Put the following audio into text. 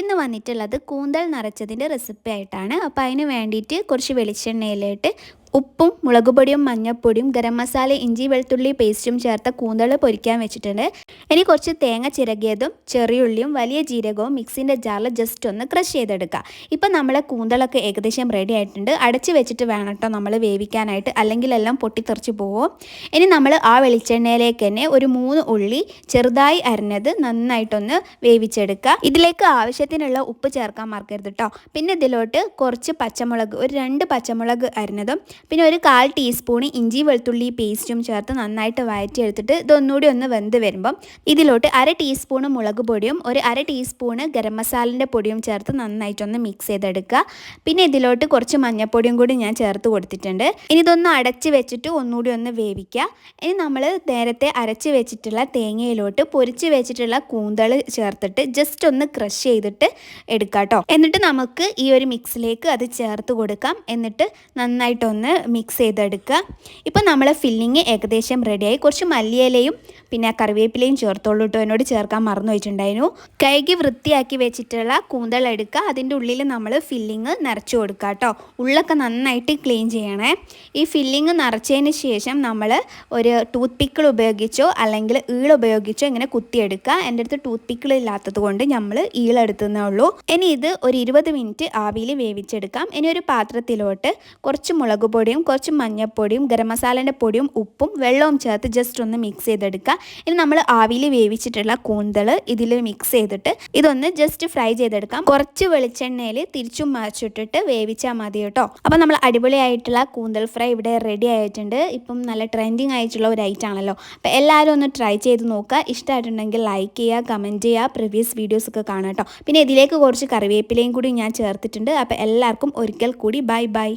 ഇന്ന് വന്നിട്ടുള്ളത് കൂന്തൽ നിറച്ചതിൻ്റെ റെസിപ്പി ആയിട്ടാണ്. അപ്പോൾ അതിന് വേണ്ടിയിട്ട് കുറച്ച് വെളിച്ചെണ്ണയിലിട്ട് ഉപ്പും മുളകുപൊടിയും മഞ്ഞൾപ്പൊടിയും ഗരം മസാല ഇഞ്ചി വെളുത്തുള്ളി പേസ്റ്റും ചേർത്ത കൂന്തൽ പൊരിക്കാൻ വെച്ചിട്ടുണ്ട്. ഇനി കുറച്ച് തേങ്ങ ചിരകിയതും ചെറിയുള്ളിയും വലിയ ജീരകവും മിക്സിൻ്റെ ജാറിൽ ജസ്റ്റ് ഒന്ന് ക്രഷ് ചെയ്തെടുക്കുക. ഇപ്പം നമ്മളെ കൂന്തലൊക്കെ ഏകദേശം റെഡി ആയിട്ടുണ്ട്. അടച്ച് വെച്ചിട്ട് വേണം കേട്ടോ നമ്മൾ വേവിക്കാനായിട്ട്, അല്ലെങ്കിൽ എല്ലാം പൊട്ടിത്തെറിച്ച് പോകും. ഇനി നമ്മൾ ആ വെളിച്ചെണ്ണയിലേക്ക് തന്നെ ഒരു 3 ഉള്ളി ചെറുതായി അരിഞ്ഞത് നന്നായിട്ടൊന്ന് വേവിച്ചെടുക്കുക. ഇതിലേക്ക് ആവശ്യത്തിനുള്ള ഉപ്പ് ചേർക്കാൻ മറക്കരുത് കേട്ടോ. പിന്നെ ഇതിലോട്ട് കുറച്ച് പച്ചമുളക്, ഒരു 2 പച്ചമുളക് അരിഞ്ഞതും പിന്നെ ഒരു 1/4 ടീസ്പൂൺ ഇഞ്ചി വെളുത്തുള്ളി പേസ്റ്റും ചേർത്ത് നന്നായിട്ട് വഴറ്റിയെടുത്തിട്ട് ഇതൊന്നുകൂടി ഒന്ന് വെന്ത് വരുമ്പം ഇതിലോട്ട് 1/2 ടീസ്പൂൺ മുളക് പൊടിയും ഒരു 1/2 ടീസ്പൂൺ ഗരം മസാലൻ്റെ പൊടിയും ചേർത്ത് നന്നായിട്ടൊന്ന് മിക്സ് ചെയ്തെടുക്കുക. പിന്നെ ഇതിലോട്ട് കുറച്ച് മഞ്ഞൾപ്പൊടിയും കൂടി ഞാൻ ചേർത്ത് കൊടുത്തിട്ടുണ്ട്. ഇനി ഇതൊന്ന് അടച്ച് വെച്ചിട്ട് ഒന്നുകൂടി ഒന്ന് വേവിക്കുക. ഇനി നമ്മൾ നേരത്തെ അരച്ച് വെച്ചിട്ടുള്ള തേങ്ങയിലോട്ട് പൊരിച്ച് വെച്ചിട്ടുള്ള കൂന്തൾ ചേർത്തിട്ട് ജസ്റ്റ് ഒന്ന് ക്രഷ് ചെയ്തിട്ട് എടുക്കുക കേട്ടോ. എന്നിട്ട് നമുക്ക് ഈ ഒരു മിക്സിലേക്ക് അത് ചേർത്ത് കൊടുക്കാം. എന്നിട്ട് നന്നായിട്ടൊന്ന് മിക്സ് ചെയ്തെടുക്കുക. ഇപ്പം നമ്മളെ ഫില്ലിങ് ഏകദേശം റെഡിയായി. കുറച്ച് മല്ലിയിലയും പിന്നെ കറിവേപ്പിലയും ചേർത്തോളൂ കേട്ടോ. എന്നോട് ചേർക്കാൻ മറന്നു വെച്ചിട്ടുണ്ടായിരുന്നു. കഴുകി വൃത്തിയാക്കി വെച്ചിട്ടുള്ള കൂന്തൽ എടുക്കുക. അതിൻ്റെ ഉള്ളിൽ നമ്മൾ ഫില്ലിങ് നിറച്ച് കൊടുക്കുക കേട്ടോ. ഉള്ളൊക്കെ നന്നായിട്ട് ക്ലീൻ ചെയ്യണേ. ഈ ഫില്ലിങ് നിറച്ചതിന് ശേഷം നമ്മൾ ഒരു ടൂത്ത് പിക്കിൾ ഉപയോഗിച്ചോ അല്ലെങ്കിൽ ഉപയോഗിച്ചോ ഇങ്ങനെ കുത്തിയെടുക്കുക. എൻ്റെ അടുത്ത് ടൂത്ത് പിക്കിൾ ഇല്ലാത്തത് കൊണ്ട് നമ്മൾ ഈളെടുത്തുന്നേ ഉള്ളൂ. ഇനി ഇത് ഒരു 20 മിനിറ്റ് ആവിയിൽ വേവിച്ചെടുക്കാം. ഇനി ഒരു പാത്രത്തിലോട്ട് കുറച്ച് മുളക് പൊടിയും കുറച്ച് മഞ്ഞൾപ്പൊടിയും ഗരം മസാലേൻ്റെ പൊടിയും ഉപ്പും വെള്ളവും ചേർത്ത് ജസ്റ്റ് ഒന്ന് മിക്സ് ചെയ്തെടുക്കുക. ഇനി നമ്മൾ ആവിയിൽ വേവിച്ചിട്ടുള്ള കൂന്തൽ ഇതിൽ മിക്സ് ചെയ്തിട്ട് ഇതൊന്ന് ജസ്റ്റ് ഫ്രൈ ചെയ്തെടുക്കാം. കുറച്ച് വെളിച്ചെണ്ണയിൽ തിരിച്ചും മറിച്ചിട്ടിട്ട് വേവിച്ചാൽ മതി കേട്ടോ. അപ്പോൾ നമ്മൾ അടിപൊളിയായിട്ടുള്ള കൂന്തൽ ഫ്രൈ ഇവിടെ റെഡി ആയിട്ടുണ്ട്. ഇപ്പം നല്ല ട്രെൻഡിങ് ആയിട്ടുള്ള ഒരു ഐറ്റം ആണല്ലോ. അപ്പോൾ എല്ലാവരും ഒന്ന് ട്രൈ ചെയ്ത് നോക്കുക. ഇഷ്ടമായിട്ടുണ്ടെങ്കിൽ ലൈക്ക് ചെയ്യുക, കമൻറ്റ് ചെയ്യുക, പ്രീവിയസ് വീഡിയോസൊക്കെ കാണാം കേട്ടോ. പിന്നെ ഇതിലേക്ക് കുറച്ച് കറിവേപ്പിലയും കൂടി ഞാൻ ചേർത്തിട്ടുണ്ട്. അപ്പോൾ എല്ലാവർക്കും ഒരിക്കൽ കൂടി ബൈ.